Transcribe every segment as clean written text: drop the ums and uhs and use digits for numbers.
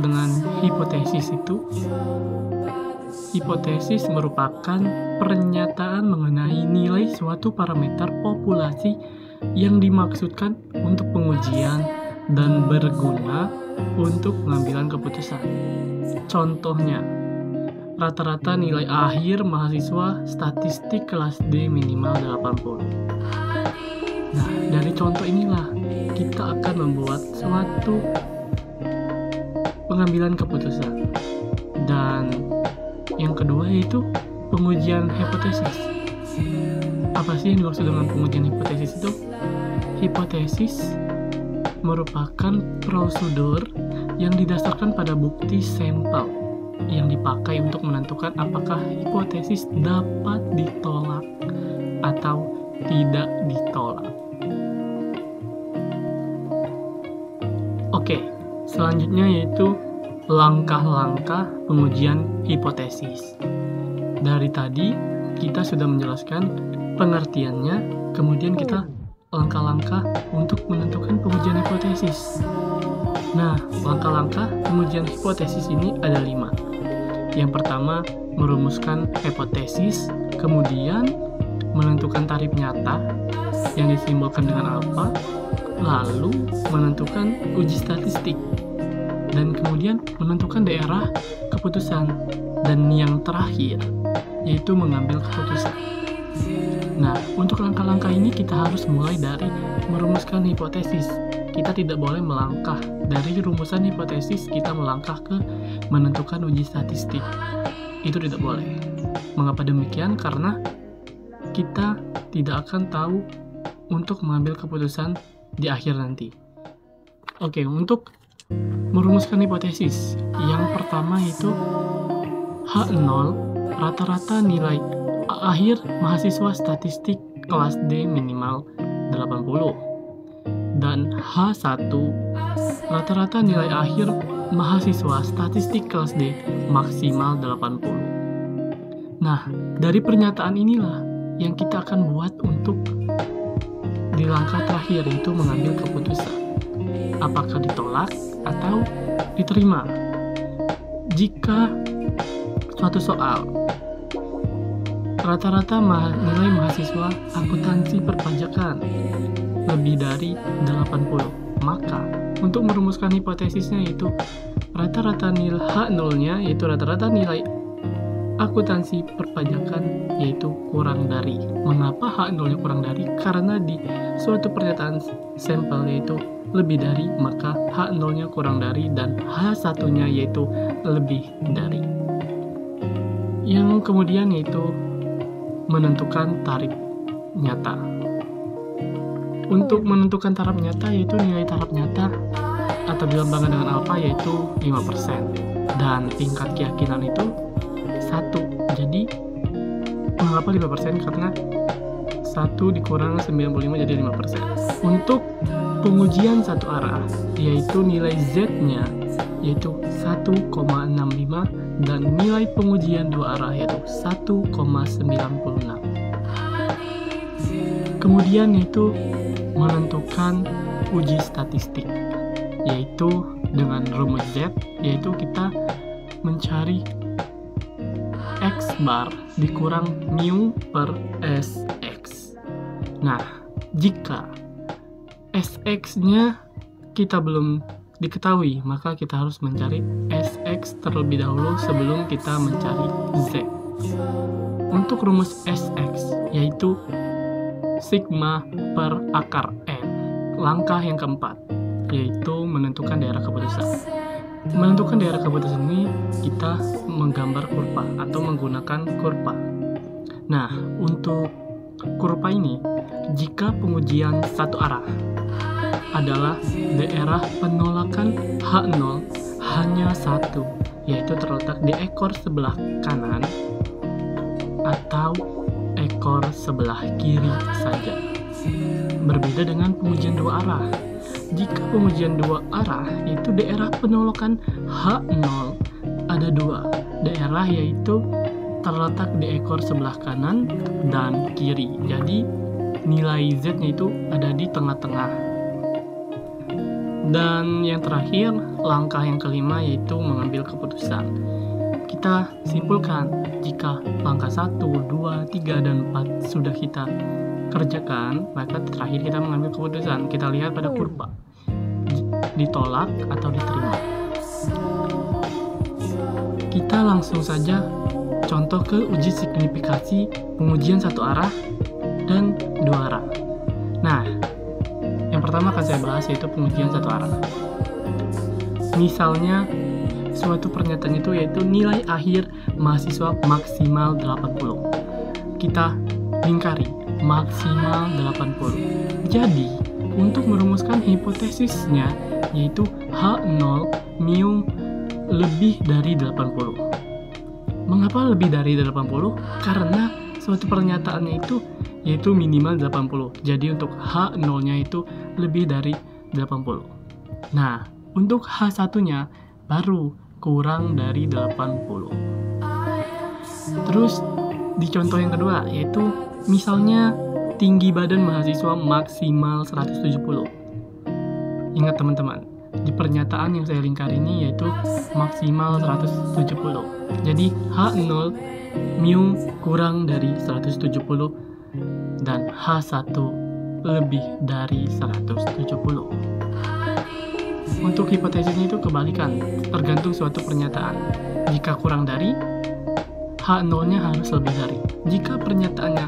dengan hipotesis itu? Hipotesis merupakan pernyataan mengenai nilai suatu parameter populasi yang dimaksudkan untuk pengujian dan berguna untuk pengambilan keputusan. Contohnya, rata-rata nilai akhir mahasiswa statistik kelas D minimal 80. Nah, dari contoh inilah kita akan membuat suatu pengambilan keputusan. Dan yang kedua yaitu pengujian hipotesis. Apa sih yang dimaksud dengan pengujian hipotesis itu? Hipotesis merupakan prosedur yang didasarkan pada bukti sampel yang dipakai untuk menentukan apakah hipotesis dapat ditolak atau tidak ditolak. Oke, selanjutnya yaitu langkah-langkah pengujian hipotesis. Dari tadi kita sudah menjelaskan pengertiannya, kemudian kita langkah-langkah untuk menentukan pengujian hipotesis. Nah, langkah-langkah pengujian hipotesis ini ada 5. Yang pertama, merumuskan hipotesis, kemudian menentukan tarif nyata yang disimbolkan dengan alfa, lalu menentukan uji statistik, dan kemudian menentukan daerah keputusan, dan yang terakhir yaitu mengambil keputusan. Nah, untuk langkah-langkah ini kita harus mulai dari merumuskan hipotesis. Kita tidak boleh melangkah dari rumusan hipotesis, kita melangkah ke menentukan uji statistik. Itu tidak boleh. Mengapa demikian? Karena kita tidak akan tahu untuk mengambil keputusan di akhir nanti. Oke, untuk merumuskan hipotesis, yang pertama itu H0, rata-rata nilai akhir mahasiswa statistik kelas D minimal 80, dan H1, rata-rata nilai akhir mahasiswa statistik kelas D maksimal 80. Nah, dari pernyataan inilah yang kita akan buat untuk di langkah terakhir, yaitu mengambil keputusan apakah ditolak atau diterima. Jika suatu soal rata-rata nilai mahasiswa akuntansi perpajakan lebih dari 80, maka untuk merumuskan hipotesisnya yaitu rata-rata nilai H0-nya yaitu rata-rata nilai akuntansi perpajakan yaitu kurang dari. Mengapa H0-nya kurang dari? Karena di suatu pernyataan sampel yaitu lebih dari, maka H0-nya kurang dari, dan H1-nya yaitu lebih dari. Yang kemudian yaitu menentukan tarif nyata. Untuk menentukan taraf nyata yaitu nilai taraf nyata atau dilambangkan dengan alfa yaitu 5%, dan tingkat keyakinan itu 1. Jadi mengapa 5%? Karena 1 dikurang 95 jadi 5%. Untuk pengujian satu arah yaitu nilai Z-nya yaitu 1,65 dan nilai pengujian dua arah yaitu 1,96. Kemudian itu menentukan uji statistik yaitu dengan rumus Z, yaitu kita mencari X bar dikurang mu per SX. Nah, jika SX-nya kita belum diketahui, maka kita harus mencari SX terlebih dahulu sebelum kita mencari Z. Untuk rumus SX yaitu sigma per akar N. Langkah yang keempat yaitu menentukan daerah keputusan. Menentukan daerah keputusan ini kita menggambar kurva atau menggunakan kurva. Nah, untuk kurva ini, jika pengujian satu arah adalah daerah penolakan H0 hanya satu, yaitu terletak di ekor sebelah kanan atau ekor sebelah kiri saja. Berbeda dengan pengujian dua arah. Jika pengujian dua arah, yaitu daerah penolakan H0 ada dua daerah, yaitu terletak di ekor sebelah kanan dan kiri. Jadi nilai Z-nya itu ada di tengah-tengah. Dan yang terakhir, langkah yang kelima yaitu mengambil keputusan. Kita simpulkan jika langkah 1, 2, 3, dan 4 sudah kita kerjakan, maka terakhir kita mengambil keputusan. Kita lihat pada kurva, ditolak atau diterima. Kita langsung saja contoh ke uji signifikasi pengujian satu arah dan dua arah. Nah, yang pertama akan saya bahas yaitu pengujian satu arah. Misalnya suatu pernyataan itu yaitu nilai akhir mahasiswa maksimal 80. Kita lingkari maksimal 80. Jadi, untuk merumuskan hipotesisnya yaitu H0 mu lebih dari 80. Mengapa lebih dari 80? Karena suatu pernyataannya itu yaitu minimal 80. Jadi untuk H0-nya itu lebih dari 80. Nah, untuk H1-nya baru kurang dari 80. Terus di contoh yang kedua yaitu misalnya tinggi badan mahasiswa maksimal 170. Ingat teman-teman, di pernyataan yang saya lingkar ini yaitu maksimal 170. Jadi H0 mu kurang dari 170 dan H1 lebih dari 170. Untuk hipotesisnya itu kebalikan, tergantung suatu pernyataan. Jika kurang dari, H0-nya harus lebih dari. Jika pernyataannya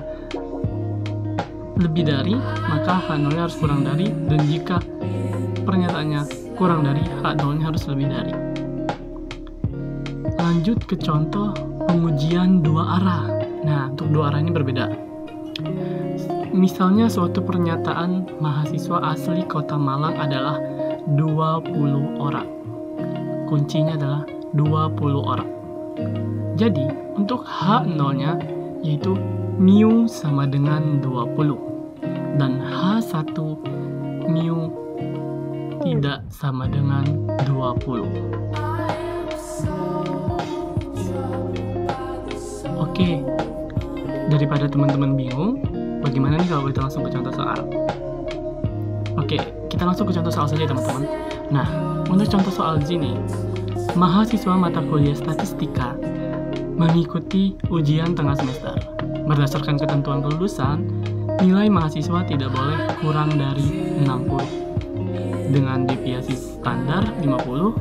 lebih dari, maka H0-nya harus kurang dari, dan jika pernyataannya kurang dari, H0-nya harus lebih dari. Lanjut ke contoh pengujian dua arah. Nah, untuk dua arah ini berbeda. Misalnya suatu pernyataan mahasiswa asli Kota Malang adalah 20 orang. Kuncinya adalah 20 orang. Jadi, untuk H0-nya yaitu mu sama dengan 20 dan H1 mu tidak sama dengan 20. Oke, daripada teman-teman bingung, bagaimana nih kalau kita langsung ke contoh soal? Oke, kita langsung ke contoh soal saja teman-teman. Nah, untuk contoh soal di sini, mahasiswa mata kuliah statistika mengikuti ujian tengah semester. Berdasarkan ketentuan kelulusan, nilai mahasiswa tidak boleh kurang dari 60 dengan deviasi standar 50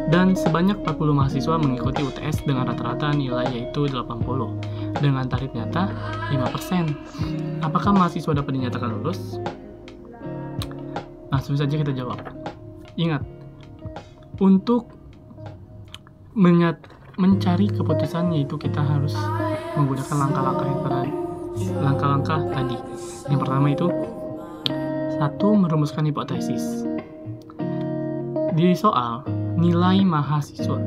dan sebanyak 40 mahasiswa mengikuti UTS dengan rata-rata nilai yaitu 80 dengan tarif nyata 5%. Apakah mahasiswa dapat dinyatakan lulus? Langsung saja kita jawab. Ingat, untuk mencari keputusan yaitu kita harus menggunakan langkah-langkah tadi. Yang pertama itu 1. Merumuskan hipotesis. Di soal, nilai mahasiswa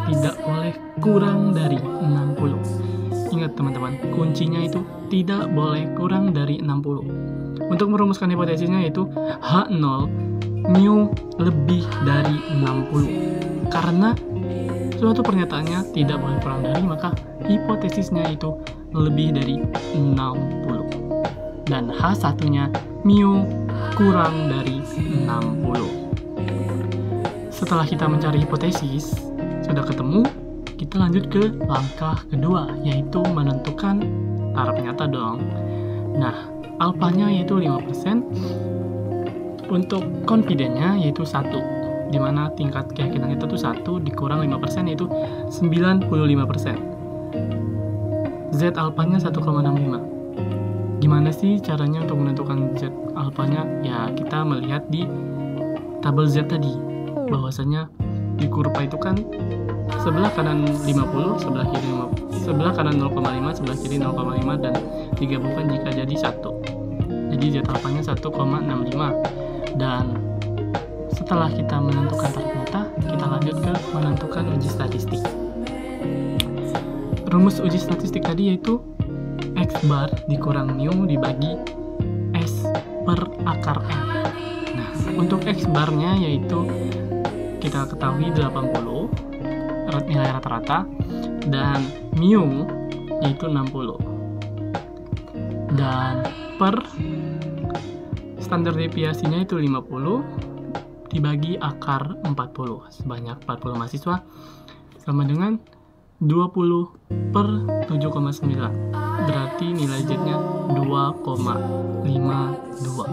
tidak boleh kurang dari 60. Ingat teman-teman, kuncinya itu tidak boleh kurang dari 60. Untuk merumuskan hipotesisnya yaitu H0 mu lebih dari 60. Karena suatu pernyataannya tidak boleh kurang dari, maka hipotesisnya itu lebih dari 60. Dan H1-nya mu kurang dari 60. Setelah kita mencari hipotesis, sudah ketemu, kita lanjut ke langkah kedua, yaitu menentukan taraf nyata dong. Nah, alfanya yaitu 5%, untuk confidence-nya yaitu 1, di mana tingkat keyakinan kita itu 1 dikurang 5% yaitu 95%. Z alfanya 1,65. Gimana sih caranya untuk menentukan Z alfanya? Ya, kita melihat di tabel Z tadi. Bahwasanya di kurva itu kan sebelah kanan 50, sebelah kiri 50, sebelah kanan 0,5, sebelah kiri 0,5 dan digabungkan jika jadi 1. Jadi Z alfanya 1,65. Dan setelah kita menentukan taraf nyata, kita lanjut ke menentukan uji statistik. Rumus uji statistik tadi yaitu X bar dikurang mu dibagi S per akar N. Nah, untuk X barnya yaitu kita ketahui 80 nilai rata-rata dan mu yaitu 60. Dan per standar deviasinya itu 50 dibagi akar 40. Sebanyak 40 mahasiswa sama dengan 20 per 7,9. Berarti nilai Z-nya 2,52.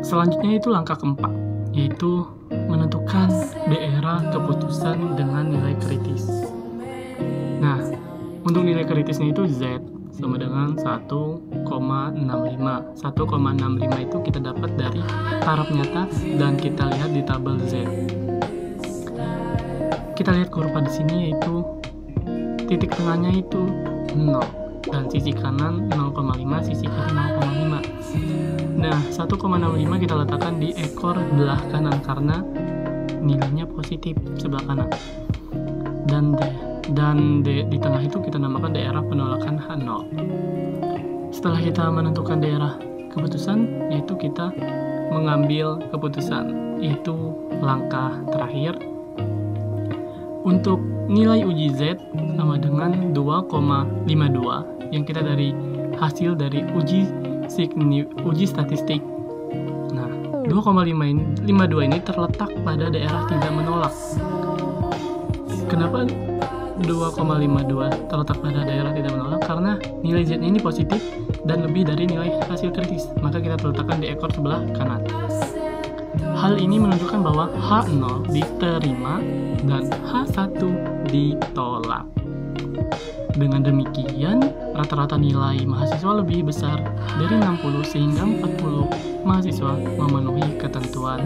Selanjutnya itu langkah keempat, yaitu menentukan daerah keputusan dengan nilai kritis. Nah, untuk nilai kritisnya itu Z sama dengan 1,65. 1,65 itu kita dapat dari taraf nyata dan kita lihat di tabel Z. Kita lihat kurva di sini, yaitu titik tengahnya itu 0 dan sisi kanan 0,5, sisi kiri 0,5. Nah, 1,65 kita letakkan di ekor belah kanan karena nilainya positif sebelah kanan. Dan di tengah itu kita namakan daerah penolakan H0. Setelah kita menentukan daerah keputusan, yaitu kita mengambil keputusan, yaitu langkah terakhir. Untuk nilai uji Z sama dengan 2,52 yang kita dari hasil dari uji statistik. Nah, 2,52 ini terletak pada daerah tidak menolak. Kenapa 2,52 terletak pada daerah tidak menolak? Karena nilai Z ini positif dan lebih dari nilai hasil kritis, maka kita letakkan di ekor sebelah kanan. Hal ini menunjukkan bahwa H0 diterima dan H1 ditolak. Dengan demikian, rata-rata nilai mahasiswa lebih besar dari 60 sehingga 40 mahasiswa memenuhi ketentuan